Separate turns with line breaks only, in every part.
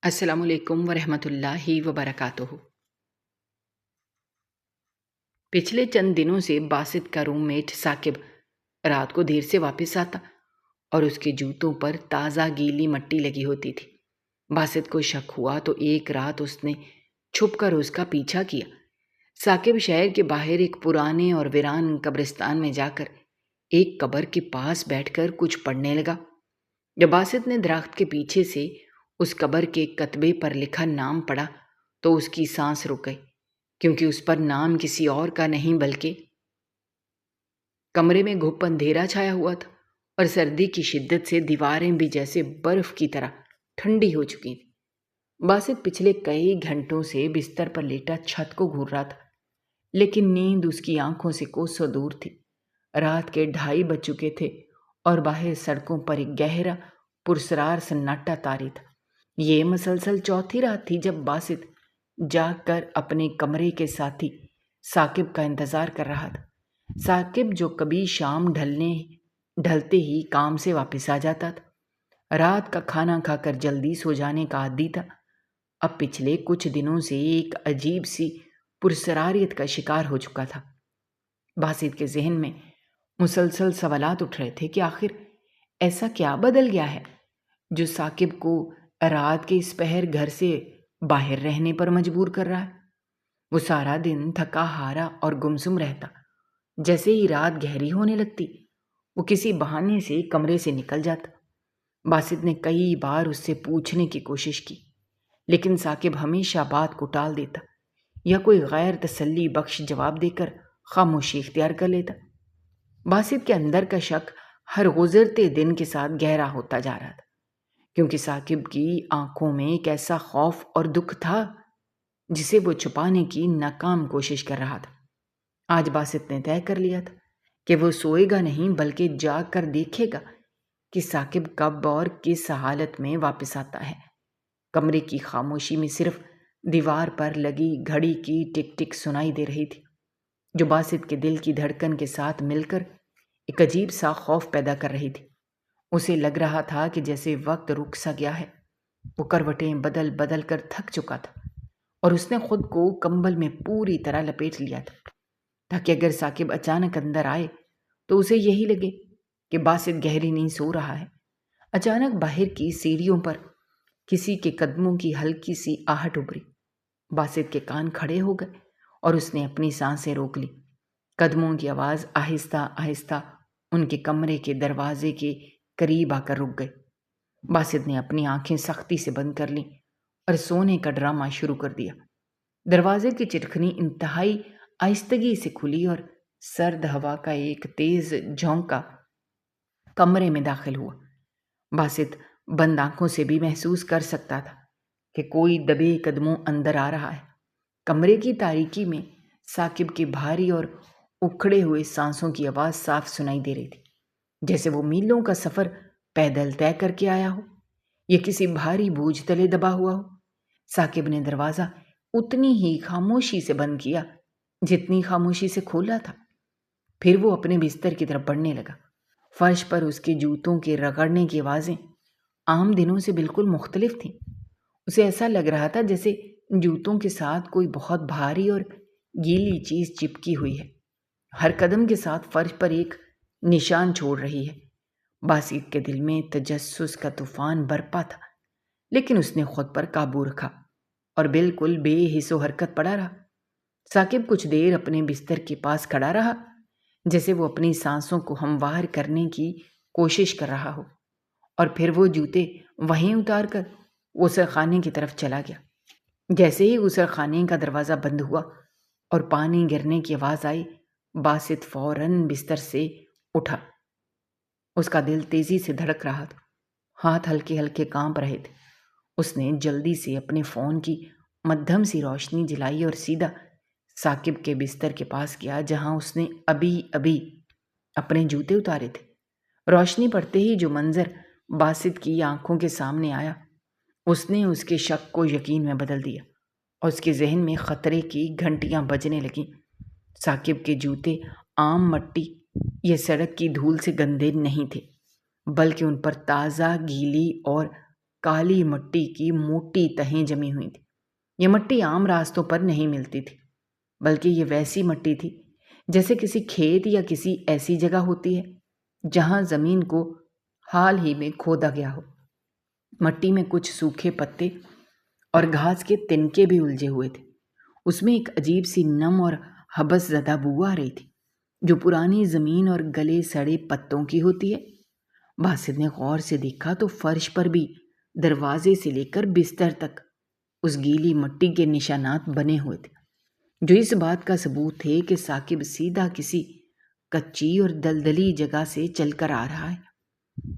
السلام علیکم ورحمۃ اللہ وبرکاتہ۔ پچھلے چند دنوں سے باسط کا روم میٹ ثاقب رات کو دیر سے واپس آتا اور اس کے جوتوں پر تازہ گیلی مٹی لگی ہوتی تھی۔ باسط کو شک ہوا تو ایک رات اس نے چھپ کر اس کا پیچھا کیا۔ ثاقب شہر کے باہر ایک پرانے اور ویران قبرستان میں جا کر ایک قبر کے پاس بیٹھ کر کچھ پڑھنے لگا۔ جب باسط نے درخت کے پیچھے سے اس قبر کے کتبے پر لکھا نام پڑھا تو اس کی سانس رک گئی، کیونکہ اس پر نام کسی اور کا نہیں بلکہ… کمرے میں گھپ اندھیرا چھایا ہوا تھا اور سردی کی شدت سے دیواریں بھی جیسے برف کی طرح ٹھنڈی ہو چکی تھیں۔ باسط پچھلے کئی گھنٹوں سے بستر پر لیٹا چھت کو گھور رہا تھا، لیکن نیند اس کی آنکھوں سے کوسوں دور تھی۔ رات کے 2:30 بج چکے تھے اور باہر سڑکوں پر ایک گہرا پرسرار سناٹا طاری تھا۔ یہ مسلسل چوتھی رات تھی جب باسط جاگ کر اپنے کمرے کے ساتھی ثاقب کا انتظار کر رہا تھا۔ ثاقب جو کبھی شام ڈھلتے ہی کام سے واپس آ جاتا تھا، رات کا کھانا کھا کر جلدی سو جانے کا عادی تھا، اب پچھلے کچھ دنوں سے ایک عجیب سی پرسراریت کا شکار ہو چکا تھا۔ باسط کے ذہن میں مسلسل سوالات اٹھ رہے تھے کہ آخر ایسا کیا بدل گیا ہے جو ثاقب کو رات کے اس پہر گھر سے باہر رہنے پر مجبور کر رہا ہے۔ وہ سارا دن تھکا ہارا اور گمسم رہتا، جیسے ہی رات گہری ہونے لگتی وہ کسی بہانے سے کمرے سے نکل جاتا۔ باسط نے کئی بار اس سے پوچھنے کی کوشش کی، لیکن ثاقب ہمیشہ بات کو ٹال دیتا یا کوئی غیر تسلی بخش جواب دے کر خاموشی اختیار کر لیتا۔ باسط کے اندر کا شک ہر گزرتے دن کے ساتھ گہرا ہوتا جا رہا تھا، کیونکہ ثاقب کی آنکھوں میں ایک ایسا خوف اور دکھ تھا جسے وہ چھپانے کی ناکام کوشش کر رہا تھا۔ آج باسط نے طے کر لیا تھا کہ وہ سوئے گا نہیں بلکہ جاگ کر دیکھے گا کہ ثاقب کب اور کس حالت میں واپس آتا ہے۔ کمرے کی خاموشی میں صرف دیوار پر لگی گھڑی کی ٹک ٹک سنائی دے رہی تھی، جو باسط کے دل کی دھڑکن کے ساتھ مل کر ایک عجیب سا خوف پیدا کر رہی تھی۔ اسے لگ رہا تھا کہ جیسے وقت رک سا گیا ہے۔ وہ کروٹیں بدل بدل کر تھک چکا تھا اور اس نے خود کو کمبل میں پوری طرح لپیٹ لیا تھا، تاکہ اگر ثاقب اچانک اندر آئے تو اسے یہی لگے کہ باسط گہری نیند سو رہا ہے۔ اچانک باہر کی سیڑھیوں پر کسی کے قدموں کی ہلکی سی آہٹ ابھری۔ باسط کے کان کھڑے ہو گئے اور اس نے اپنی سانسیں روک لی۔ قدموں کی آواز آہستہ آہستہ ان کے کمرے کے دروازے کے قریب آ کر رک گئی۔ باسط نے اپنی آنکھیں سختی سے بند کر لیں اور سونے کا ڈرامہ شروع کر دیا۔ دروازے کی چٹخنی انتہائی آہستگی سے کھلی اور سرد ہوا کا ایک تیز جھونکا کمرے میں داخل ہوا۔ باسط بند آنکھوں سے بھی محسوس کر سکتا تھا کہ کوئی دبے قدموں اندر آ رہا ہے۔ کمرے کی تاریکی میں ثاقب کی بھاری اور اکھڑے ہوئے سانسوں کی آواز صاف سنائی دے رہی تھی، جیسے وہ میلوں کا سفر پیدل طے کر کے آیا ہو یا کسی بھاری بوجھ تلے دبا ہوا ہو۔ ثاقب نے دروازہ اتنی ہی خاموشی سے بند کیا جتنی خاموشی سے کھولا تھا، پھر وہ اپنے بستر کی طرف بڑھنے لگا۔ فرش پر اس کے جوتوں کے رگڑنے کی آوازیں عام دنوں سے بالکل مختلف تھیں۔ اسے ایسا لگ رہا تھا جیسے جوتوں کے ساتھ کوئی بہت بھاری اور گیلی چیز چپکی ہوئی ہے، ہر قدم کے ساتھ فرش پر ایک نشان چھوڑ رہی ہے۔ باسط کے دل میں تجسس کا طوفان برپا تھا، لیکن اس نے خود پر قابو رکھا اور بالکل بے حس و حرکت پڑا رہا۔ ثاقب کچھ دیر اپنے بستر کے پاس کھڑا رہا، جیسے وہ اپنی سانسوں کو ہموار کرنے کی کوشش کر رہا ہو، اور پھر وہ جوتے وہیں اتار کر غسل خانے کی طرف چلا گیا۔ جیسے ہی غسل خانے کا دروازہ بند ہوا اور پانی گرنے کی آواز آئی، باسط فوراً بستر سے اٹھا۔ اس کا دل تیزی سے دھڑک رہا تھا، ہاتھ ہلکے ہلکے کانپ رہے تھے۔ اس نے جلدی سے اپنے فون کی مدھم سی روشنی جلائی اور سیدھا ثاقب کے بستر کے پاس گیا، جہاں اس نے ابھی اپنے جوتے اتارے تھے۔ روشنی پڑتے ہی جو منظر باسط کی آنکھوں کے سامنے آیا، اس نے اس کے شک کو یقین میں بدل دیا اور اس کے ذہن میں خطرے کی گھنٹیاں بجنے لگیں۔ ثاقب کے جوتے عام مٹی یا سڑک کی دھول سے گندے نہیں تھے، بلکہ ان پر تازہ گیلی اور کالی مٹی کی موٹی تہیں جمی ہوئی تھی۔ یہ مٹی عام راستوں پر نہیں ملتی تھی، بلکہ یہ ویسی مٹی تھی جیسے کسی کھیت یا کسی ایسی جگہ ہوتی ہے جہاں زمین کو حال ہی میں کھودا گیا ہو۔ مٹی میں کچھ سوکھے پتے اور گھاس کے تنکے بھی الجھے ہوئے تھے۔ اس میں ایک عجیب سی نم اور حبس زدہ بو آ رہی تھی، جو پرانی زمین اور گلے سڑے پتوں کی ہوتی ہے۔ باسط نے غور سے دیکھا تو فرش پر بھی دروازے سے لے کر بستر تک اس گیلی مٹی کے نشانات بنے ہوئے تھے، جو اس بات کا ثبوت تھے کہ ثاقب سیدھا کسی کچی اور دلدلی جگہ سے چل کر آ رہا ہے۔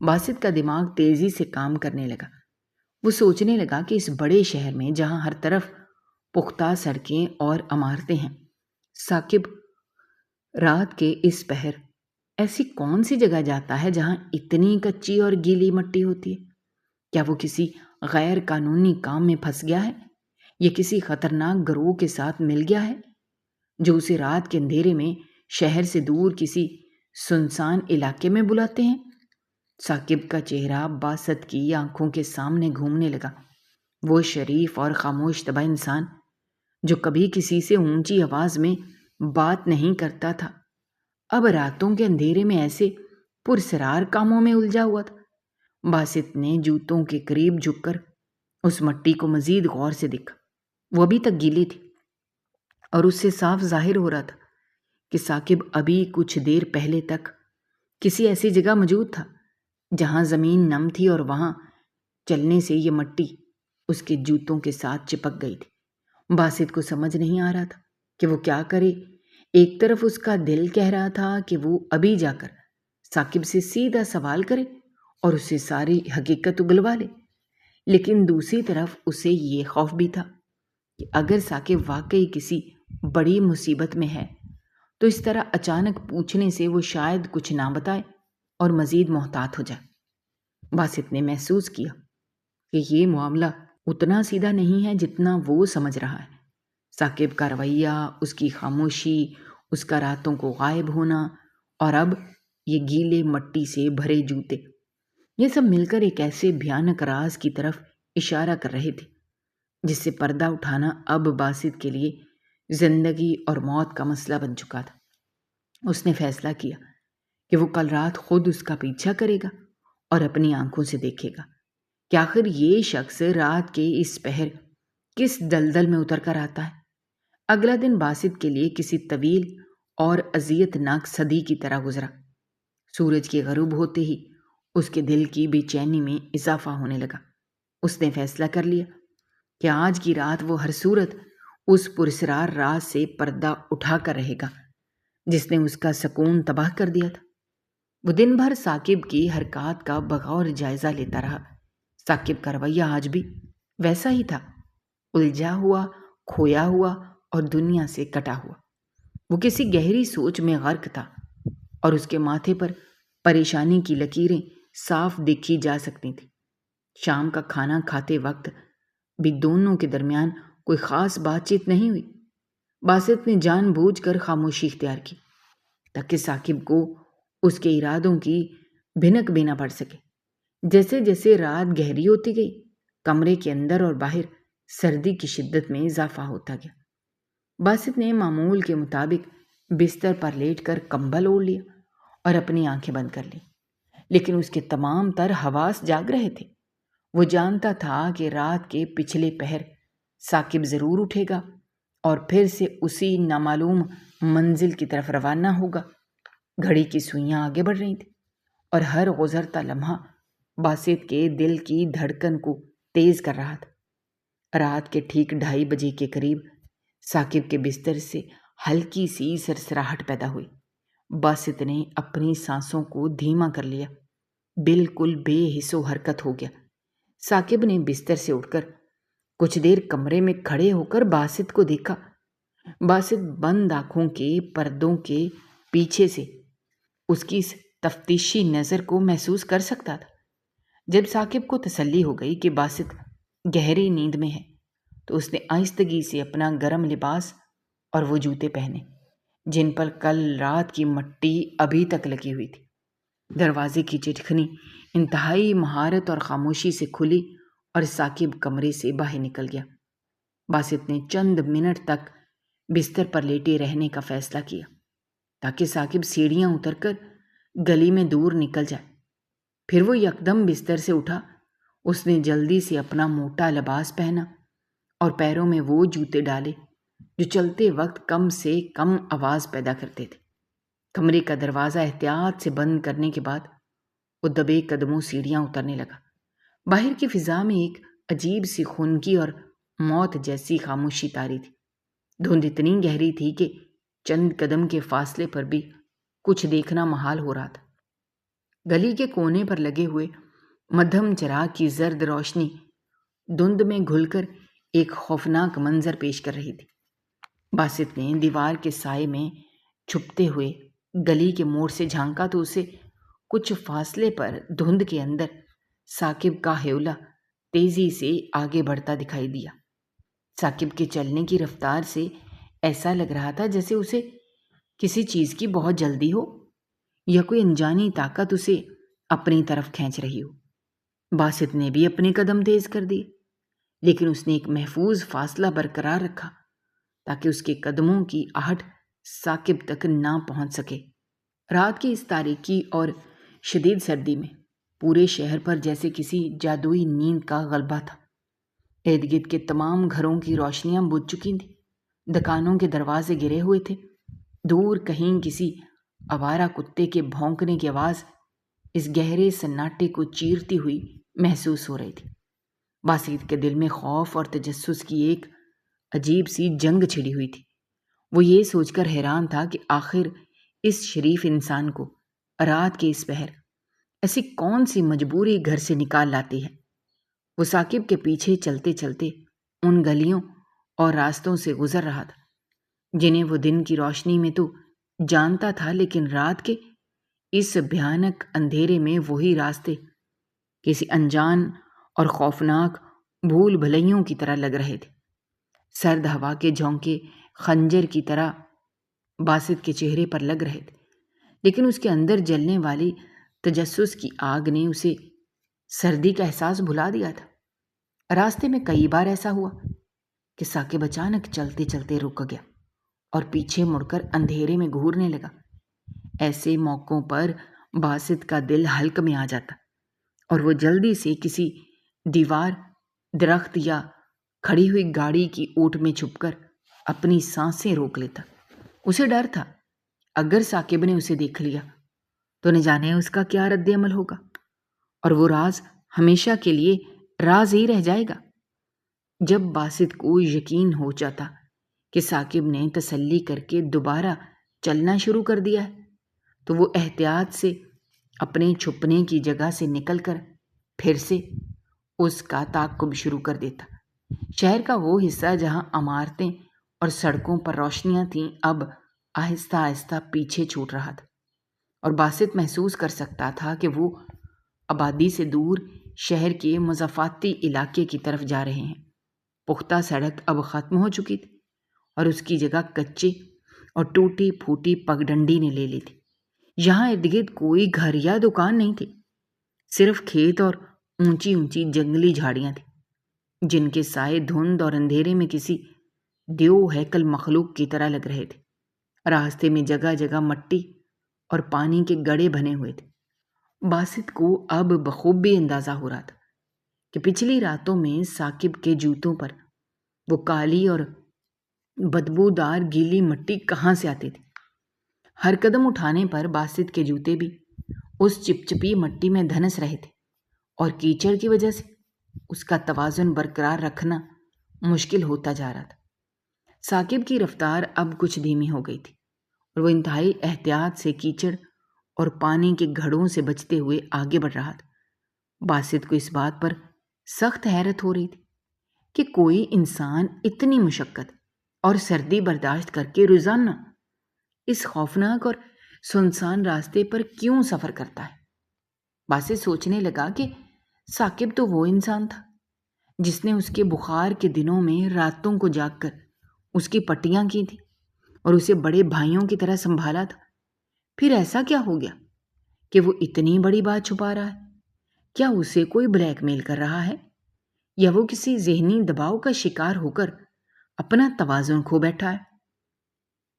باسط کا دماغ تیزی سے کام کرنے لگا۔ وہ سوچنے لگا کہ اس بڑے شہر میں جہاں ہر طرف پختہ سڑکیں اور عمارتیں ہیں، ثاقب رات کے اس پہر ایسی کون سی جگہ جاتا ہے جہاں اتنی کچی اور گیلی مٹی ہوتی ہے؟ کیا وہ کسی غیر قانونی کام میں پھنس گیا ہے یا کسی خطرناک گروہ کے ساتھ مل گیا ہے جو اسے رات کے اندھیرے میں شہر سے دور کسی سنسان علاقے میں بلاتے ہیں؟ ثاقب کا چہرہ باسط کی آنکھوں کے سامنے گھومنے لگا۔ وہ شریف اور خاموش طبع انسان جو کبھی کسی سے اونچی آواز میں بات نہیں کرتا تھا، اب راتوں کے اندھیرے میں ایسے پرسرار کاموں میں الجھا ہوا تھا۔ باسط نے جوتوں کے قریب جھک کر اس مٹی کو مزید غور سے دیکھا۔ وہ ابھی تک گیلی تھی اور اس سے صاف ظاہر ہو رہا تھا کہ ثاقب ابھی کچھ دیر پہلے تک کسی ایسی جگہ موجود تھا جہاں زمین نم تھی اور وہاں چلنے سے یہ مٹی اس کے جوتوں کے ساتھ چپک گئی تھی۔ باسط کو سمجھ نہیں آ رہا تھا کہ وہ کیا کرے۔ ایک طرف اس کا دل کہہ رہا تھا کہ وہ ابھی جا کر ثاقب سے سیدھا سوال کرے اور اسے ساری حقیقت اگلوا لے، لیکن دوسری طرف اسے یہ خوف بھی تھا کہ اگر ثاقب واقعی کسی بڑی مصیبت میں ہے تو اس طرح اچانک پوچھنے سے وہ شاید کچھ نہ بتائے اور مزید محتاط ہو جائے۔ باسط نے محسوس کیا کہ یہ معاملہ اتنا سیدھا نہیں ہے جتنا وہ سمجھ رہا ہے۔ ثاقب کا رویہ، اس کی خاموشی، اس کا راتوں کو غائب ہونا اور اب یہ گیلے مٹی سے بھرے جوتے، یہ سب مل کر ایک ایسے بھیانک راز کی طرف اشارہ کر رہے تھے جس سے پردہ اٹھانا اب باسط کے لیے زندگی اور موت کا مسئلہ بن چکا تھا۔ اس نے فیصلہ کیا کہ وہ کل رات خود اس کا پیچھا کرے گا اور اپنی آنکھوں سے دیکھے گا کہ آخر یہ شخص رات کے اس پہر کس دلدل میں اتر کر آتا ہے۔ اگلا دن باسط کے لیے کسی طویل اور اذیت ناک صدی کی طرح گزرا۔ سورج کے غروب ہوتے ہی اس کے دل کی بے چینی میں اضافہ ہونے لگا۔ اس نے فیصلہ کر لیا کہ آج کی رات وہ ہر صورت اس پرسرار راز سے پردہ اٹھا کر رہے گا جس نے اس کا سکون تباہ کر دیا تھا۔ وہ دن بھر ثاقب کی حرکات کا بغور جائزہ لیتا رہا۔ ثاقب کا رویہ آج بھی ویسا ہی تھا، الجھا ہوا، کھویا ہوا اور دنیا سے کٹا ہوا۔ وہ کسی گہری سوچ میں غرق تھا اور اس کے ماتھے پر پریشانی کی لکیریں صاف دیکھی جا سکتی تھیں۔ شام کا کھانا کھاتے وقت بھی دونوں کے درمیان کوئی خاص بات چیت نہیں ہوئی۔ باسط نے جان بوجھ کر خاموشی اختیار کی تاکہ ثاقب کو اس کے ارادوں کی بھنک بھی نہ پڑ سکے۔ جیسے جیسے رات گہری ہوتی گئی، کمرے کے اندر اور باہر سردی کی شدت میں اضافہ ہوتا گیا۔ باسط نے معمول کے مطابق بستر پر لیٹ کر کمبل اوڑھ لیا اور اپنی آنکھیں بند کر لیں، لیکن اس کے تمام تر حواس جاگ رہے تھے۔ وہ جانتا تھا کہ رات کے پچھلے پہر ثاقب ضرور اٹھے گا اور پھر سے اسی نامعلوم منزل کی طرف روانہ ہوگا۔ گھڑی کی سوئیاں آگے بڑھ رہی تھیں اور ہر گزرتا لمحہ باسط کے دل کی دھڑکن کو تیز کر رہا تھا۔ رات کے ٹھیک 2:30 بجے کے قریب ثاقب کے بستر سے ہلکی سی سرسراہٹ پیدا ہوئی۔ باسط نے اپنی سانسوں کو دھیما کر لیا، بالکل بے حس و حرکت ہو گیا۔ ثاقب نے بستر سے اٹھ کر کچھ دیر کمرے میں کھڑے ہو کر باسط کو دیکھا۔ باسط بند آنکھوں کے پردوں کے پیچھے سے اس کی اس تفتیشی نظر کو محسوس کر سکتا تھا۔ جب ثاقب کو تسلی ہو گئی کہ باسط گہری نیند میں ہے تو اس نے آہستگی سے اپنا گرم لباس اور وہ جوتے پہنے جن پر کل رات کی مٹی ابھی تک لگی ہوئی تھی۔ دروازے کی چٹخنی انتہائی مہارت اور خاموشی سے کھلی اور ثاقب کمرے سے باہر نکل گیا۔ باسط نے چند منٹ تک بستر پر لیٹے رہنے کا فیصلہ کیا تاکہ ثاقب سیڑھیاں اتر کر گلی میں دور نکل جائے۔ پھر وہ یکدم بستر سے اٹھا۔ اس نے جلدی سے اپنا موٹا لباس پہنا اور پیروں میں وہ جوتے ڈالے جو چلتے وقت کم سے کم آواز پیدا کرتے تھے۔ کمرے کا دروازہ احتیاط سے بند کرنے کے بعد وہ دبے قدموں سیڑھیاں اترنے لگا۔ باہر کی فضا میں ایک عجیب سی خنکی اور موت جیسی خاموشی طاری تھی۔ دھند اتنی گہری تھی کہ چند قدم کے فاصلے پر بھی کچھ دیکھنا محال ہو رہا تھا۔ گلی کے کونے پر لگے ہوئے مدھم چراغ کی زرد روشنی دھند میں گھل کر ایک خوفناک منظر پیش کر رہی تھی۔ باسط نے دیوار کے سائے میں چھپتے ہوئے گلی کے موڑ سے جھانکا تو اسے کچھ فاصلے پر دھند کے اندر ثاقب کا ہیولا تیزی سے آگے بڑھتا دکھائی دیا۔ ثاقب کے چلنے کی رفتار سے ایسا لگ رہا تھا جیسے اسے کسی چیز کی بہت جلدی ہو یا کوئی انجانی طاقت اسے اپنی طرف کھینچ رہی ہو۔ باسط نے بھی اپنے قدم تیز کر دیے، لیکن اس نے ایک محفوظ فاصلہ برقرار رکھا تاکہ اس کے قدموں کی آہٹ ثاقب تک نہ پہنچ سکے۔ رات کی اس تاریکی اور شدید سردی میں پورے شہر پر جیسے کسی جادوئی نیند کا غلبہ تھا۔ ارد گرد کے تمام گھروں کی روشنیاں بجھ چکی تھیں، دکانوں کے دروازے گرے ہوئے تھے۔ دور کہیں کسی آوارہ کتے کے بھونکنے کی آواز اس گہرے سناٹے کو چیرتی ہوئی محسوس ہو رہی تھی۔ باسط کے دل میں خوف اور تجسس کی ایک عجیب سی جنگ چھڑی ہوئی تھی۔ وہ یہ سوچ کر حیران تھا کہ آخر اس شریف انسان کو رات کے اس پہر ایسی کون سی مجبوری گھر سے نکال لاتی ہے۔ وہ ثاقب کے پیچھے چلتے چلتے ان گلیوں اور راستوں سے گزر رہا تھا جنہیں وہ دن کی روشنی میں تو جانتا تھا، لیکن رات کے اس بھیانک اندھیرے میں وہی راستے کسی انجان اور خوفناک بھول بھلیوں کی طرح لگ رہے تھے۔ سرد ہوا کے جھونکے خنجر کی طرح باسط کے چہرے پر لگ رہے تھے، لیکن اس کے اندر جلنے والی تجسس کی آگ نے اسے سردی کا احساس بھلا دیا تھا۔ راستے میں کئی بار ایسا ہوا کہ ثاقب اچانک چلتے چلتے رک گیا اور پیچھے مڑ کر اندھیرے میں گھورنے لگا۔ ایسے موقعوں پر باسط کا دل حلق میں آ جاتا اور وہ جلدی سے کسی دیوار، درخت یا کھڑی ہوئی گاڑی کی اوٹ میں چھپ کر اپنی سانسیں روک لیتا۔ اسے ڈر تھا اگر ثاقب نے اسے دیکھ لیا تو نہ جانے اس کا کیا رد عمل ہوگا، اور وہ راز ہمیشہ کے لیے راز ہی رہ جائے گا۔ جب باسط کو یقین ہو جاتا کہ ثاقب نے تسلی کر کے دوبارہ چلنا شروع کر دیا ہے تو وہ احتیاط سے اپنے چھپنے کی جگہ سے نکل کر پھر سے اس کا تعاقب شروع کر دیتا۔ شہر کا وہ حصہ جہاں عمارتیں اور سڑکوں پر روشنیاں تھیں اب آہستہ آہستہ پیچھے چھوٹ رہا تھا، اور باسط محسوس کر سکتا تھا کہ وہ آبادی سے دور شہر کے مضافاتی علاقے کی طرف جا رہے ہیں۔ پختہ سڑک اب ختم ہو چکی تھی اور اس کی جگہ کچے اور ٹوٹی پھوٹی پگڈنڈی نے لے لی تھی۔ یہاں ارد گرد کوئی گھر یا دکان نہیں تھی، صرف کھیت اور اونچی اونچی جنگلی جھاڑیاں تھیں جن کے سائے دھند اور اندھیرے میں کسی دیو ہیکل مخلوق کی طرح لگ رہے تھے۔ راستے میں جگہ جگہ مٹی اور پانی کے گڑھے بنے ہوئے تھے۔ باسط کو اب بخوبی اندازہ ہو رہا تھا کہ پچھلی راتوں میں ثاقب کے جوتوں پر وہ کالی اور بدبودار گیلی مٹی کہاں سے آتی تھی۔ ہر قدم اٹھانے پر باسط کے جوتے بھی اس چپچپی مٹی میں دھنس رہے تھے، اور کیچڑ کی وجہ سے اس کا توازن برقرار رکھنا مشکل ہوتا جا رہا تھا۔ ثاقب کی رفتار اب کچھ دھیمی ہو گئی تھی اور وہ انتہائی احتیاط سے کیچڑ اور پانی کے گھڑوں سے بچتے ہوئے آگے بڑھ رہا تھا۔ باسط کو اس بات پر سخت حیرت ہو رہی تھی کہ کوئی انسان اتنی مشقت اور سردی برداشت کر کے روزانہ اس خوفناک اور سنسان راستے پر کیوں سفر کرتا ہے۔ باسط سوچنے لگا کہ ثاقب تو وہ انسان تھا جس نے اس کے بخار کے دنوں میں راتوں کو جاگ کر اس کی پٹیاں کی تھی اور اسے بڑے بھائیوں کی طرح سنبھالا تھا۔ پھر ایسا کیا ہو گیا کہ وہ اتنی بڑی بات چھپا رہا ہے؟ کیا اسے کوئی بلیک میل کر رہا ہے یا وہ کسی ذہنی دباؤ کا شکار ہو کر اپنا توازن کھو بیٹھا ہے۔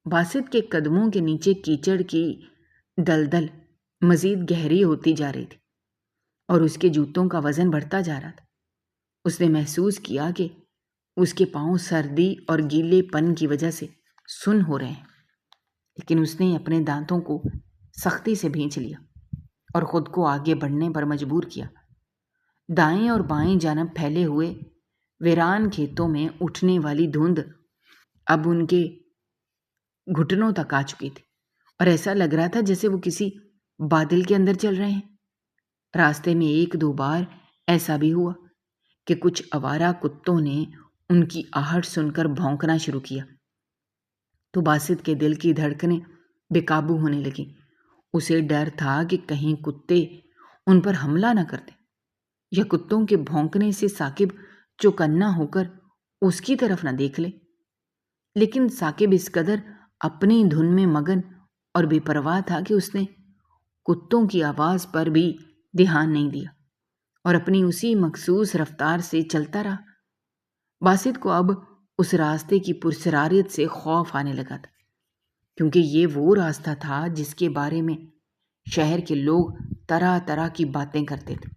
باسط کے قدموں کے نیچے کیچڑ کی دلدل مزید گہری ہوتی جا رہی تھی اور اس کے جوتوں کا وزن بڑھتا جا رہا تھا۔ اس نے محسوس کیا کہ اس کے پاؤں سردی اور گیلے پن کی وجہ سے سن ہو رہے ہیں، لیکن اس نے اپنے دانتوں کو سختی سے بھینچ لیا اور خود کو آگے بڑھنے پر مجبور کیا۔ دائیں اور بائیں جانب پھیلے ہوئے ویران کھیتوں میں اٹھنے والی دھند اب ان کے گھٹنوں تک آ چکی تھی اور ایسا لگ رہا تھا جیسے وہ کسی بادل کے اندر چل رہے ہیں۔ راستے میں ایک دو بار ایسا بھی ہوا کہ کچھ آوارہ کتوں نے ان کی آہٹ سن کر بھونکنا شروع کیا تو باسط کے دل کی دھڑکنیں بے قابو ہونے لگیں۔ اسے ڈر تھا کہ کہیں کتے ان پر حملہ نہ کر دیں یا کتوں کے بھونکنے سے ثاقب چوکنا ہو کر اس کی طرف نہ دیکھ لے، لیکن ثاقب اس قدر اپنی دھن میں مگن اور بے پرواہ تھا کہ اس نے کتوں کی آواز پر بھی دھیان نہیں دیا اور اپنی اسی مخصوص رفتار سے چلتا رہا۔ باسط کو اب اس راستے کی پرسرارت سے خوف آنے لگا تھا، کیونکہ یہ وہ راستہ تھا جس کے بارے میں شہر کے لوگ طرح طرح کی باتیں کرتے تھے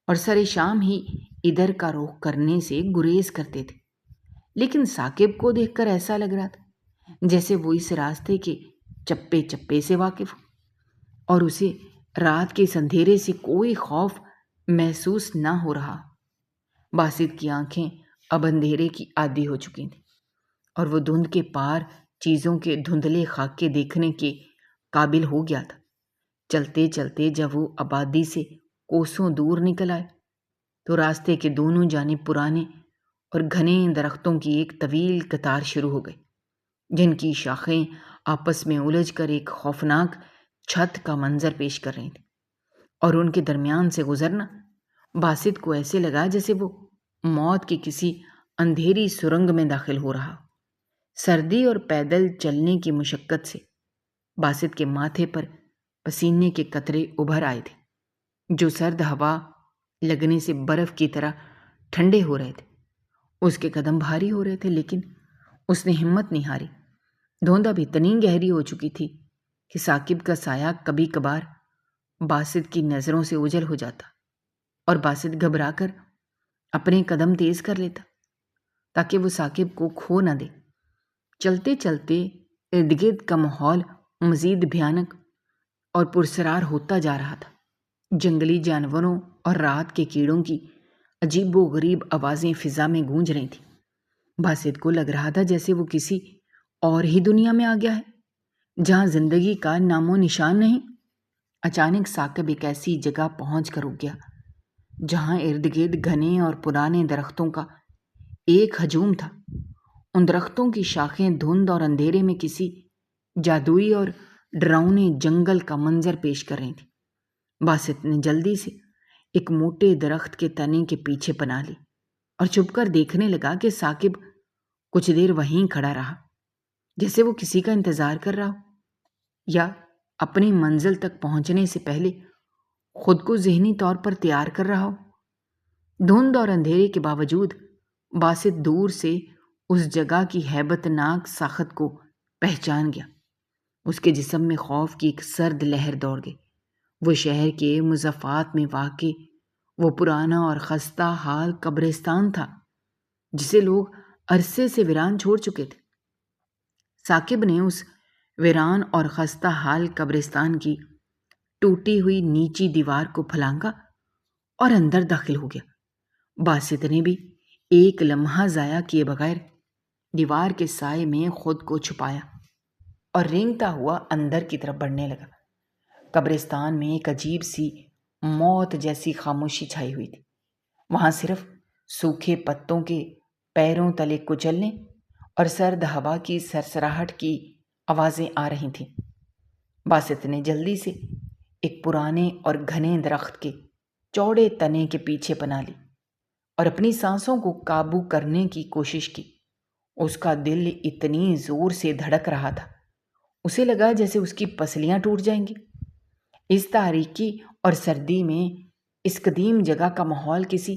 اور سر شام ہی ادھر کا رخ کرنے سے گریز کرتے تھے۔ لیکن ثاقب کو دیکھ کر ایسا لگ رہا تھا جیسے وہ اس راستے کے چپے چپے سے واقف ہو اور اسے رات کے اس اندھیرے سے کوئی خوف محسوس نہ ہو رہا۔ باسط کی آنکھیں اب اندھیرے کی عادی ہو چکی تھیں اور وہ دھند کے پار چیزوں کے دھندلے خاکے دیکھنے کے قابل ہو گیا تھا۔ چلتے چلتے جب وہ آبادی سے کوسوں دور نکل آئے تو راستے کے دونوں جانب پرانے اور گھنے درختوں کی ایک طویل قطار شروع ہو گئی، جن کی شاخیں آپس میں الجھ کر ایک خوفناک چھت کا منظر پیش کر رہی تھیں، اور ان کے درمیان سے گزرنا باسط کو ایسے لگا جیسے وہ موت کی کسی اندھیری سرنگ میں داخل ہو رہا۔ سردی اور پیدل چلنے کی مشقت سے باسط کے ماتھے پر پسینے کے قطرے ابھر آئے تھے، جو سرد ہوا لگنے سے برف کی طرح ٹھنڈے ہو رہے تھے۔ اس کے قدم بھاری ہو رہے تھے، لیکن اس نے ہمت نہیں ہاری۔ دھند اب اتنی گہری ہو چکی تھی کہ ثاقب کا سایہ کبھی کبھار باسط کی نظروں سے اوجھل ہو جاتا اور باسط گھبرا کر اپنے قدم تیز کر لیتا تاکہ وہ ثاقب کو کھو نہ دے۔ چلتے چلتے ارد گرد کا ماحول مزید بھیانک اور پرسرار ہوتا جا رہا تھا۔ جنگلی جانوروں اور رات کے کیڑوں کی عجیب و غریب آوازیں فضا میں گونج رہی تھیں۔ باسط کو لگ رہا تھا جیسے وہ کسی اور ہی دنیا میں آ گیا ہے جہاں زندگی کا نام و نشان نہیں۔ اچانک ثاقب ایک ایسی جگہ پہنچ کر رک گیا جہاں ارد گرد گھنے اور پرانے درختوں کا ایک ہجوم تھا۔ ان درختوں کی شاخیں دھند اور اندھیرے میں کسی جادوئی اور ڈراؤنے جنگل کا منظر پیش کر رہی تھی۔ باسط نے جلدی سے ایک موٹے درخت کے تنے کے پیچھے پناہ لی اور چھپ کر دیکھنے لگا کہ ثاقب کچھ دیر وہیں کھڑا رہا، جیسے وہ کسی کا انتظار کر رہا ہو یا اپنی منزل تک پہنچنے سے پہلے خود کو ذہنی طور پر تیار کر رہا ہو۔ دھند اور اندھیرے کے باوجود باسط دور سے اس جگہ کی ہیبت ناک ساخت کو پہچان گیا۔ اس کے جسم میں خوف کی ایک سرد لہر دوڑ گئی۔ وہ شہر کے مضافات میں واقع وہ پرانا اور خستہ حال قبرستان تھا جسے لوگ عرصے سے ویران چھوڑ چکے تھے۔ ثاقب نے اس ویران اور خستہ حال قبرستان کی ٹوٹی ہوئی نیچی دیوار کو پھلانگا اور اندر داخل ہو گیا۔ باسط نے بھی ایک لمحہ ضائع کیے بغیر دیوار کے سائے میں خود کو چھپایا اور رینگتا ہوا اندر کی طرف بڑھنے لگا۔ قبرستان میں ایک عجیب سی موت جیسی خاموشی چھائی ہوئی تھی۔ وہاں صرف سوکھے پتوں کے پیروں تلے کچلنے اور سرد ہوا کی سرسراہٹ کی آوازیں آ رہی تھیں۔ باسط نے جلدی سے ایک پرانے اور گھنے درخت کے چوڑے تنے کے پیچھے پناہ لی اور اپنی سانسوں کو قابو کرنے کی کوشش کی۔ اس کا دل اتنی زور سے دھڑک رہا تھا، اسے لگا جیسے اس کی پسلیاں ٹوٹ جائیں گی۔ اس تاریکی اور سردی میں اس قدیم جگہ کا ماحول کسی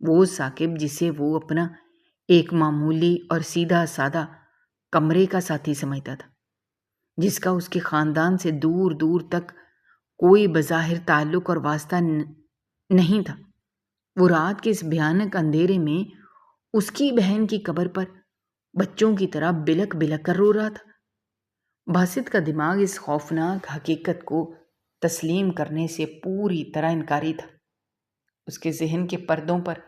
وہ ثاقب جسے وہ اپنا ایک معمولی اور سیدھا سادہ کمرے کا ساتھی سمجھتا تھا، جس کا اس کے خاندان سے دور دور تک کوئی بظاہر تعلق اور واسطہ نہیں تھا، وہ رات کے اس بھیانک اندھیرے میں اس کی بہن کی قبر پر بچوں کی طرح بلک بلک کر رو رہا تھا۔ باسط کا دماغ اس خوفناک حقیقت کو تسلیم کرنے سے پوری طرح انکاری تھا۔ اس کے ذہن کے پردوں پر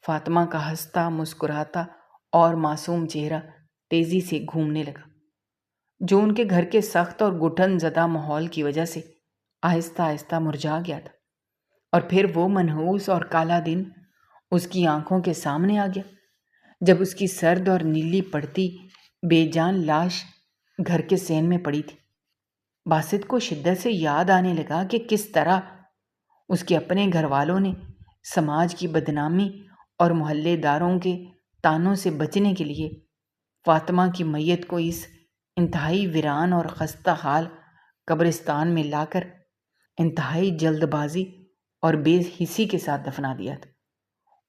فاطمہ کا ہنستا مسکراتا اور معصوم چہرہ تیزی سے گھومنے لگا، جو ان کے گھر کے سخت اور گھٹن زدہ ماحول کی وجہ سے آہستہ آہستہ مرجھا گیا تھا۔ اور پھر وہ منحوس اور کالا دن اس کی آنکھوں کے سامنے آ گیا، جب اس کی سرد اور نیلی پڑتی بے جان لاش گھر کے صحن میں پڑی تھی۔ باسط کو شدت سے یاد آنے لگا کہ کس طرح اس کے اپنے گھر والوں نے سماج کی بدنامی اور محلے داروں کے تانوں سے بچنے کے لیے فاطمہ کی میت کو اس انتہائی ویران اور خستہ حال قبرستان میں لا کر انتہائی جلد بازی اور بے حسی کے ساتھ دفنا دیا تھا۔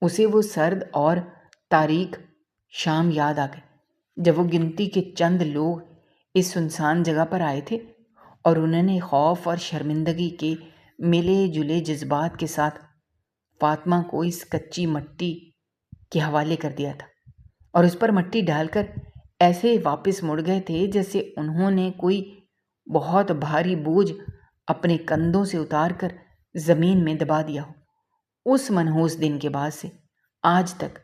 اسے وہ سرد اور تاریک شام یاد آ گئی جب وہ گنتی کے چند لوگ اس سنسان جگہ پر آئے تھے اور انہوں نے خوف اور شرمندگی کے ملے جلے جذبات کے ساتھ فاطمہ کو اس کچی مٹی کے حوالے کر دیا تھا، اور اس پر مٹی ڈال کر ایسے واپس مڑ گئے تھے جیسے انہوں نے کوئی بہت بھاری بوجھ اپنے کندھوں سے اتار کر زمین میں دبا دیا ہو۔ اس منحوس دن کے بعد سے آج تک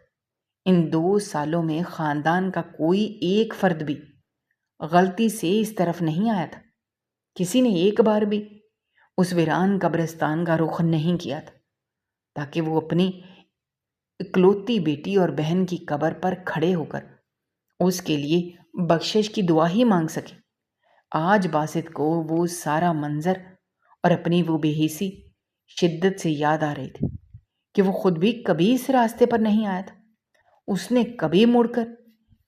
ان 2 سالوں میں خاندان کا کوئی ایک فرد بھی غلطی سے اس طرف نہیں آیا تھا۔ کسی نے ایک بار بھی اس ویران قبرستان کا رخ نہیں کیا تھا تاکہ وہ اپنی اکلوتی بیٹی اور بہن کی قبر پر کھڑے ہو کر اس کے لیے بخشش کی دعا ہی مانگ سکے۔ آج باسط کو وہ سارا منظر اور اپنی وہ بے حسی شدت سے یاد آ رہی تھی کہ وہ خود بھی کبھی اس راستے پر نہیں آیا تھا۔ اس نے کبھی مڑ کر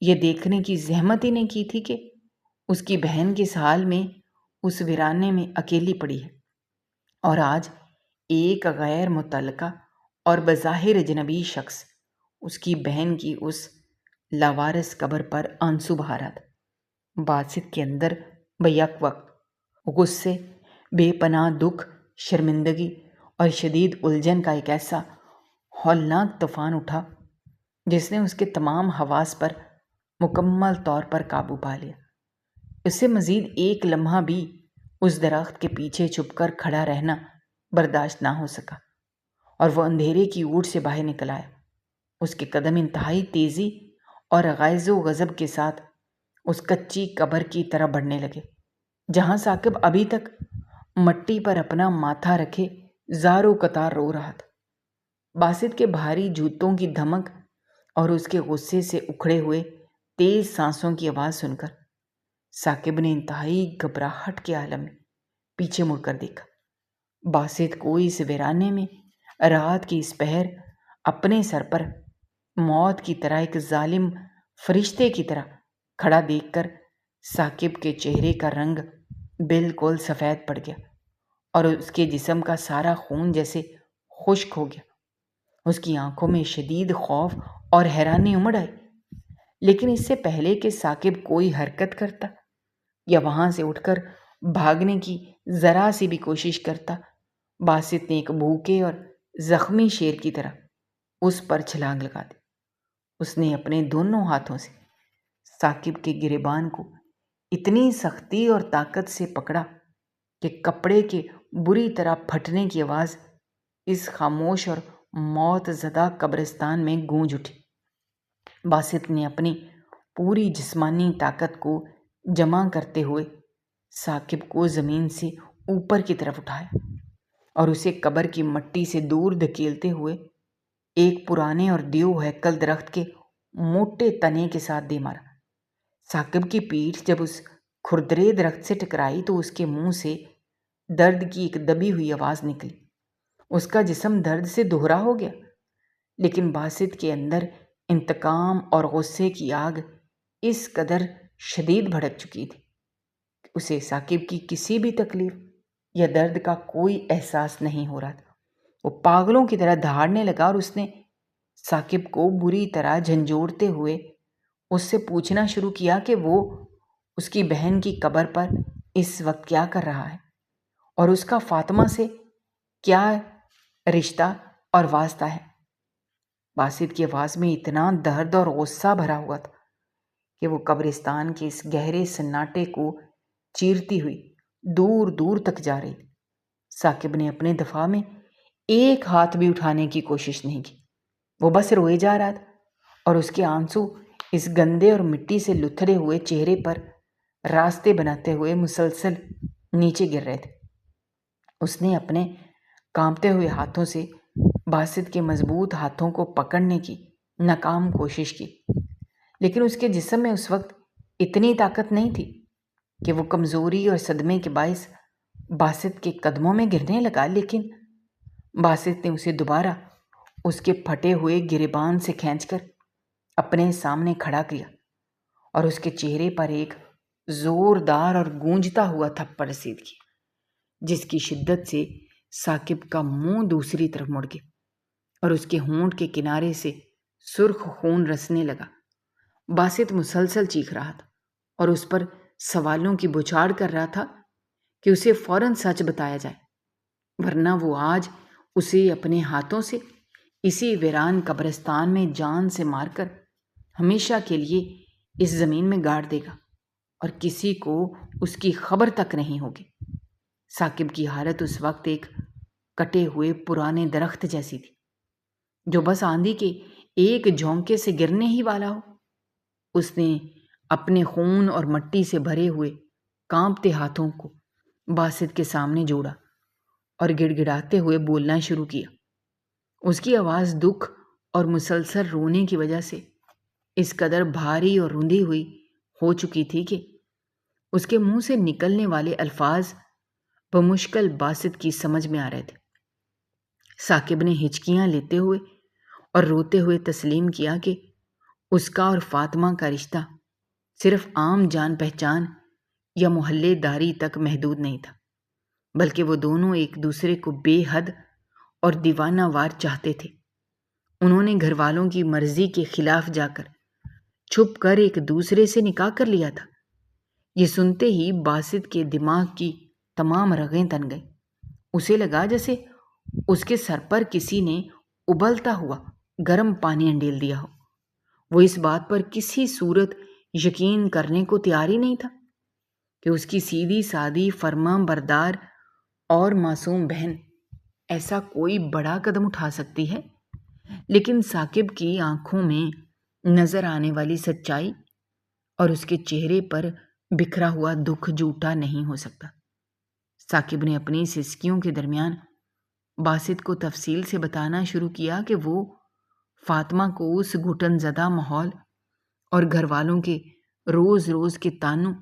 یہ دیکھنے کی زحمت ہی نہیں کی تھی کہ اس کی بہن کس حال میں اس ویرانے میں اکیلی پڑی ہے، اور آج ایک غیر متعلقہ اور بظاہر اجنبی شخص اس کی بہن کی اس لاوارث قبر پر آنسو بہا رہا تھا۔ باسط کے اندر بیک وقت غصے، بے پناہ دکھ، شرمندگی اور شدید الجھن کا ایک ایسا ہولناک طوفان اٹھا جس نے اس کے تمام حواس پر مکمل طور پر قابو پا لیا۔ اس سے مزید ایک لمحہ بھی اس درخت کے پیچھے چھپ کر کھڑا رہنا برداشت نہ ہو سکا، اور وہ اندھیرے کی اوٹ سے باہر نکل آیا۔ اس کے قدم انتہائی تیزی اور غیظ و غضب کے ساتھ اس کچی قبر کی طرح بڑھنے لگے جہاں ثاقب ابھی تک مٹی پر اپنا ماتھا رکھے زار و قطار رو رہا تھا۔ باسط کے بھاری جوتوں کی دھمک اور اس کے غصے سے اکھڑے ہوئے تیز سانسوں کی آواز سن کر ثاقب نے انتہائی گھبراہٹ کے عالم میں پیچھے مڑ کر دیکھا۔ باسط کو اس ویرانے میں رات کی اس پہر اپنے سر پر موت کی طرح ایک ظالم فرشتے کی طرح کھڑا دیکھ کر ثاقب کے چہرے کا رنگ بالکل سفید پڑ گیا اور اس کے جسم کا سارا خون جیسے خشک ہو گیا۔ اس کی آنکھوں میں شدید خوف اور حیرانی امڑ آئی، لیکن اس سے پہلے کہ ثاقب کوئی حرکت کرتا یا وہاں سے اٹھ کر بھاگنے کی ذرا سی بھی کوشش کرتا، باسط نے ایک بھوکے اور زخمی شیر کی طرح اس پر چھلانگ لگا دی۔ اس نے اپنے دونوں ہاتھوں سے ثاقب کے گریبان کو اتنی سختی اور طاقت سے پکڑا کہ کپڑے کے بری طرح پھٹنے کی آواز اس خاموش اور موت زدہ قبرستان میں گونج اٹھی۔ باسط نے اپنی پوری جسمانی طاقت کو جمع کرتے ہوئے ثاقب کو زمین سے اوپر کی طرف اٹھایا اور اسے قبر کی مٹی سے دور دھکیلتے ہوئے ایک پرانے اور دیو ہیکل درخت کے موٹے تنے کے ساتھ دے مارا۔ ثاقب کی پیٹھ جب اس کھردرے درخت سے ٹکرائی تو اس کے منہ سے درد کی ایک دبی ہوئی آواز نکلی۔ اس کا جسم درد سے دوہرا ہو گیا، لیکن باسط کے اندر انتقام اور غصے کی آگ اس قدر شدید بھڑک چکی تھی کہ اسے ثاقب کی کسی بھی تکلیف یا درد کا کوئی احساس نہیں ہو رہا تھا۔ وہ پاگلوں کی طرح دھاڑنے لگا اور اس نے ثاقب کو بری طرح جھنجھوڑتے ہوئے اس سے پوچھنا شروع کیا کہ وہ اس کی بہن کی قبر پر اس وقت کیا کر رہا ہے اور اس کا فاطمہ سے کیا رشتہ اور واسطہ ہے۔ باسط کی آواز میں اتنا درد اور غصہ بھرا ہوا تھا کہ وہ قبرستان کے اس گہرے سناٹے کو چیرتی ہوئی دور دور تک جا رہی تھی۔ ثاقب نے اپنے دفاع میں ایک ہاتھ بھی اٹھانے کی کوشش نہیں کی، وہ بس روئے جا رہا تھا اور اس کے آنسو اس گندے اور مٹی سے لتھڑے ہوئے چہرے پر راستے بناتے ہوئے مسلسل نیچے گر رہے تھے۔ اس نے اپنے کانپتے ہوئے ہاتھوں سے باسط کے مضبوط ہاتھوں کو پکڑنے کی ناکام کوشش کی، لیکن اس کے جسم میں اس وقت اتنی طاقت نہیں تھی کہ وہ کمزوری اور صدمے کے باعث باسط کے قدموں میں گرنے لگا۔ لیکن باسط نے اسے دوبارہ اس کے پھٹے ہوئے گریبان سے کھینچ کر اپنے سامنے کھڑا کیا اور اس کے چہرے پر ایک زوردار اور گونجتا ہوا تھپڑ رسید کیا، جس کی شدت سے ثاقب کا منہ دوسری طرف مڑ گیا اور اس کے ہونٹ کے کنارے سے سرخ خون رسنے لگا۔ باسط مسلسل چیخ رہا تھا اور اس پر سوالوں کی بوچھاڑ کر رہا تھا کہ اسے فوراً سچ بتایا جائے، ورنہ وہ آج اسے اپنے ہاتھوں سے اسی ویران قبرستان میں جان سے مار کر ہمیشہ کے لیے اس زمین میں گاڑ دے گا اور کسی کو اس کی خبر تک نہیں ہوگی۔ ثاقب کی حالت اس وقت ایک کٹے ہوئے پرانے درخت جیسی تھی جو بس آندھی کے ایک جھونکے سے گرنے ہی والا ہو۔ اس نے اپنے خون اور مٹی سے بھرے ہوئے کانپتے ہاتھوں کو باسط کے سامنے جوڑا اور گڑ گڑاتے ہوئے بولنا شروع کیا۔ اس کی آواز دکھ اور مسلسل رونے کی وجہ سے اس قدر بھاری اور روندھی ہوئی ہو چکی تھی کہ اس کے منہ سے نکلنے والے الفاظ بمشکل باسط کی سمجھ میں آ رہے تھے۔ ثاقب نے ہچکیاں لیتے ہوئے اور روتے ہوئے تسلیم کیا کہ اس کا اور فاطمہ کا رشتہ صرف عام جان پہچان یا محلے داری تک محدود نہیں تھا، بلکہ وہ دونوں ایک دوسرے کو بے حد اور دیوانہ وار چاہتے تھے۔ انہوں نے گھر والوں کی مرضی کے خلاف جا کر چھپ کر ایک دوسرے سے نکاح کر لیا تھا۔ یہ سنتے ہی باسط کے دماغ کی تمام رگیں تن گئیں۔ اسے لگا جیسے اس کے سر پر کسی نے ابلتا ہوا گرم پانی انڈیل دیا ہو۔ وہ اس بات پر کسی صورت یقین کرنے کو تیار ہی نہیں تھا کہ اس کی سیدھی سادی فرما بردار اور معصوم بہن ایسا کوئی بڑا قدم اٹھا سکتی ہے۔ لیکن ثاقب کی آنکھوں میں نظر آنے والی سچائی اور اس کے چہرے پر بکھرا ہوا دکھ جھوٹا نہیں ہو سکتا۔ ثاقب نے اپنی سسکیوں کے درمیان باسط کو تفصیل سے بتانا شروع کیا کہ وہ فاطمہ کو اس گھٹن زدہ ماحول اور گھر والوں کے روز روز کے تانوں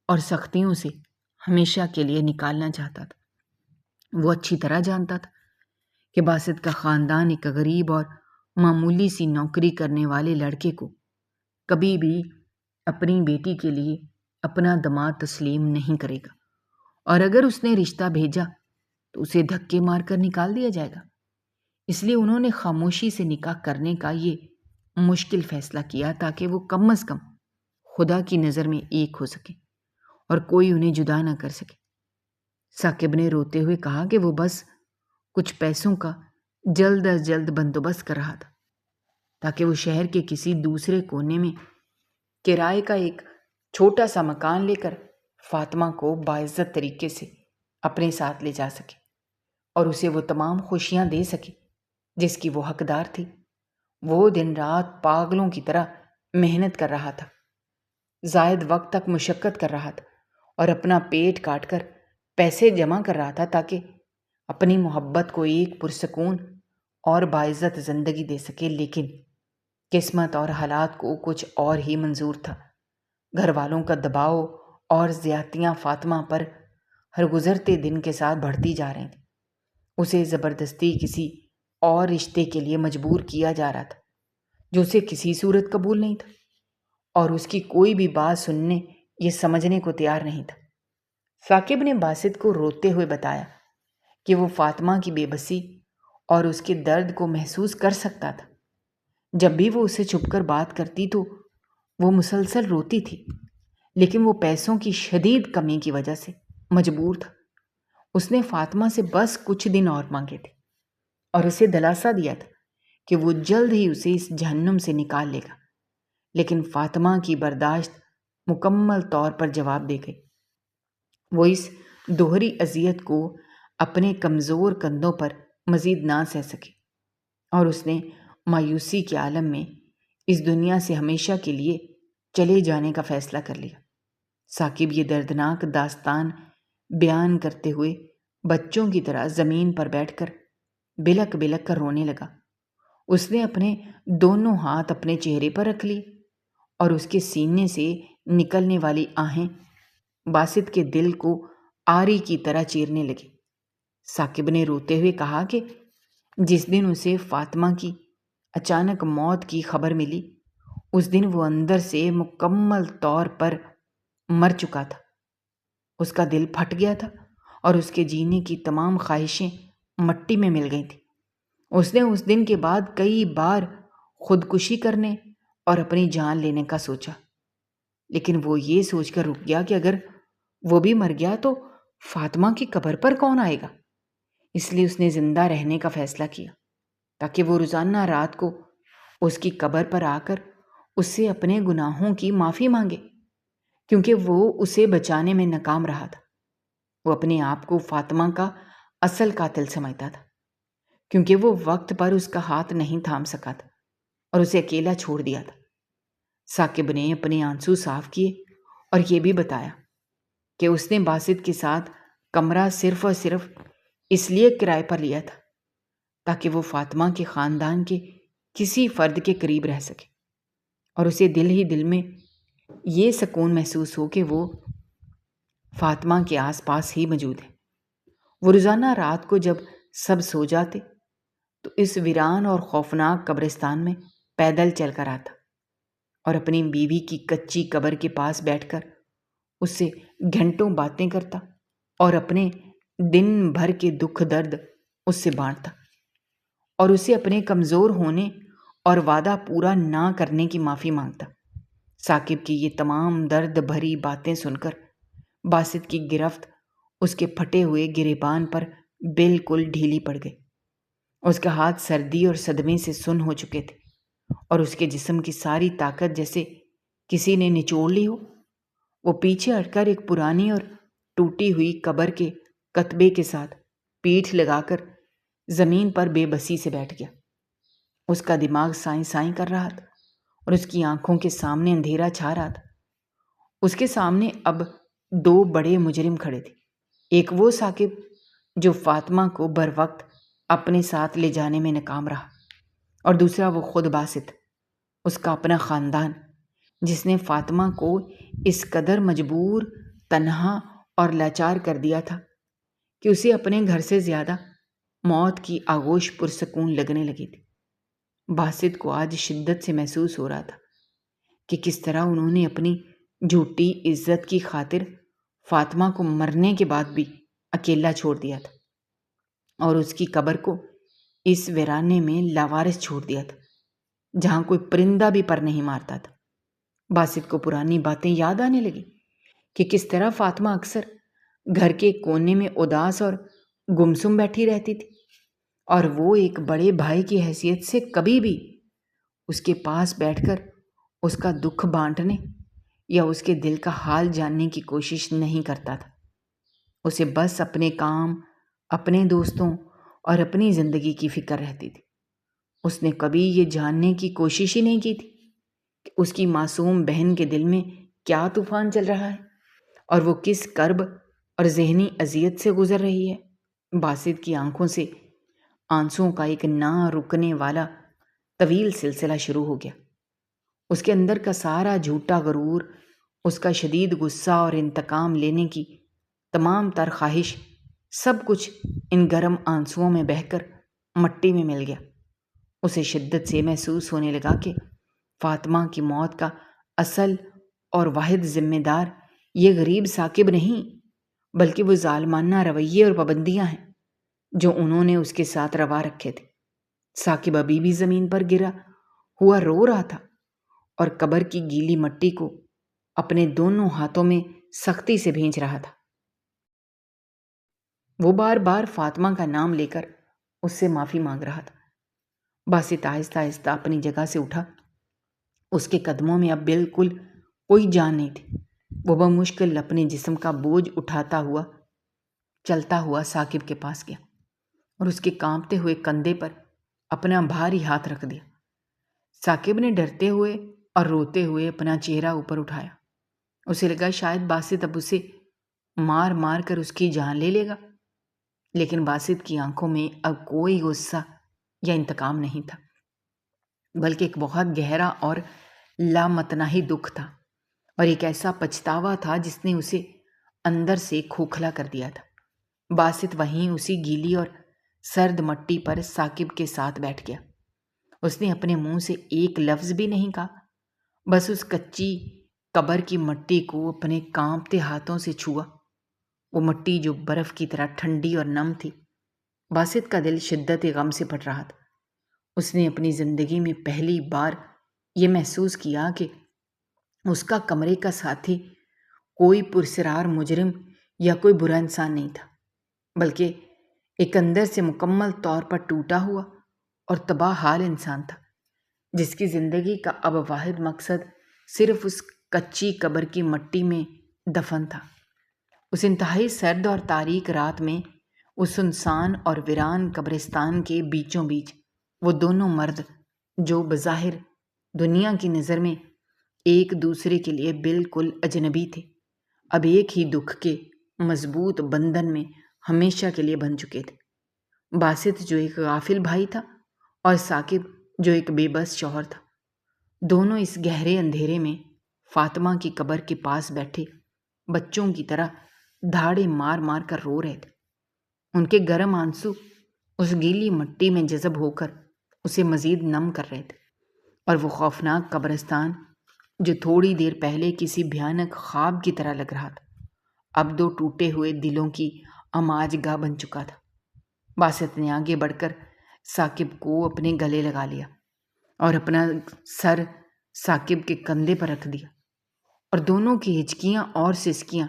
اور سختیوں سے ہمیشہ کے لیے نکالنا چاہتا تھا۔ وہ اچھی طرح جانتا تھا کہ باسط کا خاندان ایک غریب اور معمولی سی نوکری کرنے والے لڑکے کو کبھی بھی اپنی بیٹی کے لیے اپنا داماد تسلیم نہیں کرے گا، اور اگر اس نے رشتہ بھیجا تو اسے دھکے مار کر نکال دیا جائے گا۔ اس لیے انہوں نے خاموشی سے نکاح کرنے کا یہ مشکل فیصلہ کیا تاکہ وہ کم از کم خدا کی نظر میں ایک ہو سکے اور کوئی انہیں جدا نہ کر سکے۔ ثاقب نے روتے ہوئے کہا کہ وہ بس کچھ پیسوں کا جلد از جلد بندوبست کر رہا تھا تاکہ وہ شہر کے کسی دوسرے کونے میں کرائے کا ایک چھوٹا سا مکان لے کر فاطمہ کو باعزت طریقے سے اپنے ساتھ لے جا سکے اور اسے وہ تمام خوشیاں دے سکے جس کی وہ حقدار تھی۔ وہ دن رات پاگلوں کی طرح محنت کر رہا تھا، زائد وقت تک مشقت کر رہا تھا اور اپنا پیٹ کاٹ کر پیسے جمع کر رہا تھا تاکہ اپنی محبت کو ایک پرسکون اور باعزت زندگی دے سکے۔ لیکن قسمت اور حالات کو کچھ اور ہی منظور تھا۔ گھر والوں کا دباؤ اور زیادتیاں فاطمہ پر ہر گزرتے دن کے ساتھ بڑھتی جا رہی تھیں۔ اسے زبردستی کسی اور رشتے کے لیے مجبور کیا جا رہا تھا جو اسے کسی صورت قبول نہیں تھا، اور اس کی کوئی بھی بات سننے یہ سمجھنے کو تیار نہیں تھا۔ ثاقب نے باسط کو روتے ہوئے بتایا کہ وہ فاطمہ کی بے بسی اور اس کے درد کو محسوس کر سکتا تھا، جب بھی وہ اسے چھپ کر بات کرتی تو وہ مسلسل روتی تھی، لیکن وہ پیسوں کی شدید کمی کی وجہ سے مجبور تھا۔ اس نے فاطمہ سے بس کچھ دن اور مانگے تھے اور اسے دلاسا دیا تھا کہ وہ جلد ہی اسے اس جہنم سے نکال لے گا، لیکن فاطمہ کی برداشت مکمل طور پر جواب دے گئی۔ وہ اس دوہری اذیت کو اپنے کمزور کندھوں پر مزید نہ سہ سکے اور اس نے مایوسی کے عالم میں اس دنیا سے ہمیشہ کے لیے چلے جانے کا فیصلہ کر لیا۔ ثاقب یہ دردناک داستان بیان کرتے ہوئے بچوں کی طرح زمین پر بیٹھ کر بلک بلک کر رونے لگا۔ اس نے اپنے دونوں ہاتھ اپنے چہرے پر رکھ لیے اور اس کے سینے سے نکلنے والی آہیں باسط کے دل کو آری کی طرح چیرنے لگی۔ ثاقب نے روتے ہوئے کہا کہ جس دن اسے فاطمہ کی اچانک موت کی خبر ملی، اس دن وہ اندر سے مکمل طور پر مر چکا تھا۔ اس کا دل پھٹ گیا تھا اور اس کے جینے کی تمام خواہشیں مٹی میں مل گئی تھیں۔ اس نے اس دن کے بعد کئی بار خودکشی کرنے اور اپنی جان لینے کا سوچا، لیکن وہ یہ سوچ کر رک گیا کہ اگر وہ بھی مر گیا تو فاطمہ کی قبر پر کون آئے گا۔ اس لیے اس نے زندہ رہنے کا فیصلہ کیا تاکہ وہ روزانہ رات کو اس کی قبر پر آ کر اس سے اپنے گناہوں کی معافی مانگے، کیونکہ وہ اسے بچانے میں ناکام رہا تھا۔ وہ اپنے آپ کو فاطمہ کا اصل قاتل سمجھتا تھا، کیونکہ وہ وقت پر اس کا ہاتھ نہیں تھام سکا تھا اور اسے اکیلا چھوڑ دیا تھا۔ ثاقب نے اپنے آنسو صاف کیے اور یہ بھی بتایا کہ اس نے باسط کے ساتھ کمرہ صرف اور صرف اس لیے کرائے پر لیا تھا تاکہ وہ فاطمہ کے خاندان کے کسی فرد کے قریب رہ سکے اور اسے دل ہی دل میں یہ سکون محسوس ہو کہ وہ فاطمہ کے آس پاس ہی موجود ہے۔ وہ روزانہ رات کو جب سب سو جاتے تو اس ویران اور خوفناک قبرستان میں پیدل چل کر آتا اور اپنی بیوی کی کچی قبر کے پاس بیٹھ کر اس سے گھنٹوں باتیں کرتا اور اپنے دن بھر کے دکھ درد اس سے بانٹتا اور اسے اپنے کمزور ہونے اور وعدہ پورا نہ کرنے کی معافی مانگتا۔ ثاقب کی یہ تمام درد بھری باتیں سن کر باسط کی گرفت اس کے پھٹے ہوئے گریبان پر بالکل ڈھیلی پڑ گئی۔ اس کا ہاتھ سردی اور صدمے سے سن ہو چکے تھے اور اس کے جسم کی ساری طاقت جیسے کسی نے نچوڑ لی ہو۔ وہ پیچھے ہٹ کر ایک پرانی اور ٹوٹی ہوئی قبر کے کتبے کے ساتھ پیٹھ لگا کر زمین پر بے بسی سے بیٹھ گیا۔ اس کا دماغ سائیں سائیں کر رہا تھا اور اس کی آنکھوں کے سامنے اندھیرا چھا رہا تھا۔ اس کے سامنے اب دو بڑے مجرم کھڑے تھے، ایک وہ ثاقب جو فاطمہ کو بر وقت اپنے ساتھ لے جانے میں ناکام رہا، اور دوسرا وہ خود باسط، اس کا اپنا خاندان، جس نے فاطمہ کو اس قدر مجبور، تنہا اور لاچار کر دیا تھا کہ اسے اپنے گھر سے زیادہ موت کی آغوش پرسکون لگنے لگی تھی۔ باسط کو آج شدت سے محسوس ہو رہا تھا کہ کس طرح انہوں نے اپنی جھوٹی عزت کی خاطر فاطمہ کو مرنے کے بعد بھی اکیلا چھوڑ دیا تھا اور اس کی قبر کو اس ویرانے میں لاوارث چھوڑ دیا تھا جہاں کوئی پرندہ بھی پر نہیں مارتا تھا۔ باسط کو پرانی باتیں یاد آنے لگی کہ کس طرح فاطمہ اکثر گھر کے کونے میں اداس اور گمسم بیٹھی رہتی تھی اور وہ ایک بڑے بھائی کی حیثیت سے کبھی بھی اس کے پاس بیٹھ کر اس کا دکھ بانٹنے یا اس کے دل کا حال جاننے کی کوشش نہیں کرتا تھا۔ اسے بس اپنے کام، اپنے دوستوں اور اپنی زندگی کی فکر رہتی تھی۔ اس نے کبھی یہ جاننے کی کوشش ہی نہیں کی تھی کہ اس کی معصوم بہن کے دل میں کیا طوفان چل رہا ہے اور وہ کس کرب اور ذہنی اذیت سے گزر رہی ہے۔ باسط کی آنکھوں سے آنسوؤں کا ایک نہ رکنے والا طویل سلسلہ شروع ہو گیا۔ اس کے اندر کا سارا جھوٹا غرور، اس کا شدید غصہ اور انتقام لینے کی تمام تر خواہش، سب کچھ ان گرم آنسوؤں میں بہہ کر مٹی میں مل گیا۔ اسے شدت سے محسوس ہونے لگا کہ فاطمہ کی موت کا اصل اور واحد ذمہ دار یہ غریب ثاقب نہیں، بلکہ وہ ظالمانہ رویے اور پابندیاں ہیں جو انہوں نے اس کے ساتھ روا رکھے تھے۔ ثاقب ابھی بھی زمین پر گرا ہوا رو رہا تھا اور قبر کی گیلی مٹی کو اپنے دونوں ہاتھوں میں سختی سے بھینچ رہا تھا۔ وہ بار بار فاطمہ کا نام لے کر اس سے معافی مانگ رہا تھا۔ باسط آہستہ آہستہ اپنی جگہ سے اٹھا۔ اس کے قدموں میں اب بالکل کوئی جان نہیں تھی۔ وہ بمشکل اپنے جسم کا بوجھ اٹھاتا ہوا چلتا ہوا ثاقب کے پاس گیا اور اس کے کانپتے ہوئے کندھے پر اپنا بھاری ہاتھ رکھ دیا۔ ثاقب نے ڈرتے ہوئے اور روتے ہوئے اپنا چہرہ اوپر اٹھایا۔ اسے لگا شاید باسط اب اسے مار مار کر اس کی جان لے لے گا، لیکن باسط کی آنکھوں میں اب کوئی غصہ یا انتقام نہیں تھا، بلکہ ایک بہت گہرا اور لامتناہی دکھ تھا، اور ایک ایسا پچھتاوا تھا جس نے اسے اندر سے کھوکھلا کر دیا تھا۔ باسط وہیں اسی گیلی اور سرد مٹی پر ثاقب کے ساتھ بیٹھ گیا۔ اس نے اپنے منہ سے ایک لفظ بھی نہیں کہا، بس اس کچی قبر کی مٹی کو اپنے کانپتے ہاتھوں سے چھوا، وہ مٹی جو برف کی طرح ٹھنڈی اور نم تھی۔ باسط کا دل شدت غم سے پھٹ رہا تھا۔ اس نے اپنی زندگی میں پہلی بار یہ محسوس کیا کہ اس کا کمرے کا ساتھی کوئی پرسرار مجرم یا کوئی برا انسان نہیں تھا، بلکہ ایک اندر سے مکمل طور پر ٹوٹا ہوا اور تباہ حال انسان تھا، جس کی زندگی کا اب واحد مقصد صرف اس کچی قبر کی مٹی میں دفن تھا۔ اس انتہائی سرد اور تاریک رات میں، اس سنسان اور ویران قبرستان کے بیچوں بیچ، وہ دونوں مرد جو بظاہر دنیا کی نظر میں ایک دوسرے کے لیے بالکل اجنبی تھے، اب ایک ہی دکھ کے مضبوط بندھن میں ہمیشہ کے لیے بن چکے تھے۔ باسط جو ایک غافل بھائی تھا اور ثاقب جو ایک بے بس شوہر تھا، دونوں اس گہرے اندھیرے میں فاطمہ کی قبر کے پاس بیٹھے بچوں کی طرح دھاڑے مار مار کر رو رہے تھے۔ ان کے گرم آنسو اس گیلی مٹی میں جذب ہو کر اسے مزید نم کر رہے تھے، اور وہ خوفناک قبرستان جو تھوڑی دیر پہلے کسی بھیانک خواب کی طرح لگ رہا تھا، اب دو ٹوٹے ہوئے دلوں کی اماج گاہ بن چکا تھا۔ باسط نے آگے بڑھ کر ثاقب کو اپنے گلے لگا لیا اور اپنا سر ثاقب کے کندھے پر رکھ دیا، اور دونوں کی ہچکیاں اور سسکیاں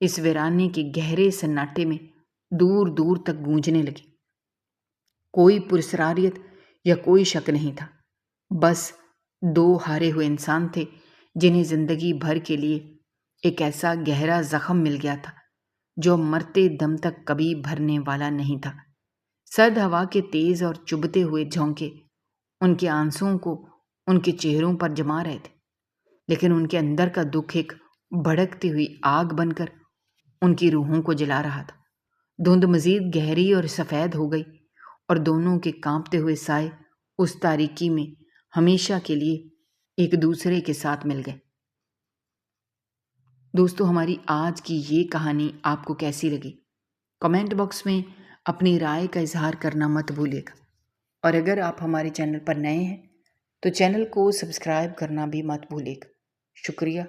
اس ویرانے کے گہرے سناٹے میں دور دور تک گونجنے لگی۔ کوئی پرسراریت یا کوئی شک نہیں تھا، بس دو ہارے ہوئے انسان تھے جنہیں زندگی بھر کے لیے ایک ایسا گہرا زخم مل گیا تھا جو مرتے دم تک کبھی بھرنے والا نہیں تھا۔ سرد ہوا کے تیز اور چبھتے ہوئے جھونکے ان کے آنسوؤں کو ان کے چہروں پر جما رہے تھے، لیکن ان کے اندر کا دکھ ایک بھڑکتی ہوئی آگ بن کر ان کی روحوں کو جلا رہا تھا۔ دھند مزید گہری اور سفید ہو گئی، اور دونوں کے کانپتے ہوئے سائے اس تاریکی میں ہمیشہ کے لیے ایک دوسرے کے ساتھ مل گئے۔ دوستو، ہماری آج کی یہ کہانی آپ کو کیسی لگی؟ کمنٹ باکس میں اپنی رائے کا اظہار کرنا مت بھولیے گا، اور اگر آپ ہمارے چینل پر نئے ہیں تو چینل کو سبسکرائب کرنا بھی مت بھولیے گا۔ شکریہ۔